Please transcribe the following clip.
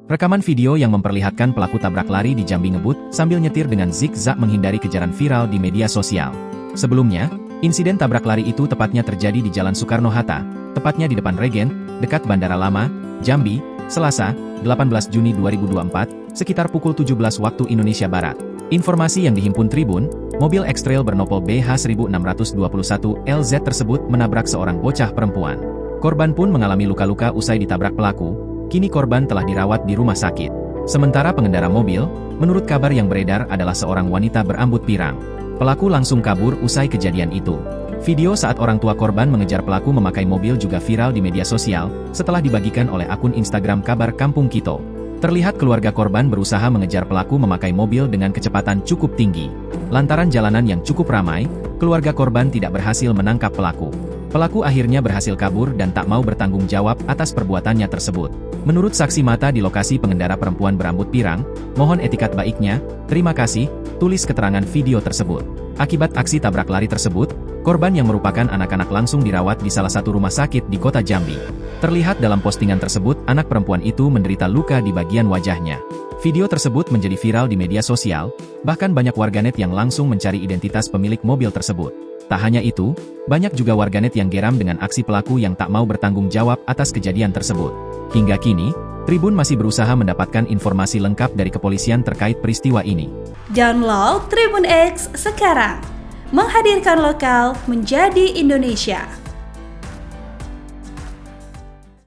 Rekaman video yang memperlihatkan pelaku tabrak lari di Jambi ngebut sambil nyetir dengan zigzag menghindari kejaran viral di media sosial. Sebelumnya, insiden tabrak lari itu tepatnya terjadi di Jalan Soekarno-Hatta, tepatnya di depan Regen, dekat Bandara Lama, Jambi, Selasa, 18 Juni 2024, sekitar pukul 17 waktu Indonesia Barat. Informasi yang dihimpun Tribun, mobil X-Trail bernopol BH1621 LZ tersebut menabrak seorang bocah perempuan. Korban pun mengalami luka-luka usai ditabrak pelaku. Kini korban telah dirawat di rumah sakit. Sementara pengendara mobil, menurut kabar yang beredar adalah seorang wanita berambut pirang. Pelaku langsung kabur usai kejadian itu. Video saat orang tua korban mengejar pelaku memakai mobil juga viral di media sosial, setelah dibagikan oleh akun Instagram Kabar Kampung Kito. Terlihat keluarga korban berusaha mengejar pelaku memakai mobil dengan kecepatan cukup tinggi. Lantaran jalanan yang cukup ramai, keluarga korban tidak berhasil menangkap pelaku. Pelaku akhirnya berhasil kabur dan tak mau bertanggung jawab atas perbuatannya tersebut. Menurut saksi mata di lokasi pengendara perempuan berambut pirang, mohon etikat baiknya, terima kasih, tulis keterangan video tersebut. Akibat aksi tabrak lari tersebut, korban yang merupakan anak-anak langsung dirawat di salah satu rumah sakit di kota Jambi. Terlihat dalam postingan tersebut, anak perempuan itu menderita luka di bagian wajahnya. Video tersebut menjadi viral di media sosial, bahkan banyak warganet yang langsung mencari identitas pemilik mobil tersebut. Tak hanya itu, banyak juga warganet yang geram dengan aksi pelaku yang tak mau bertanggung jawab atas kejadian tersebut. Hingga kini, Tribun masih berusaha mendapatkan informasi lengkap dari kepolisian terkait peristiwa ini. Download Tribun X sekarang, menghadirkan lokal menjadi Indonesia.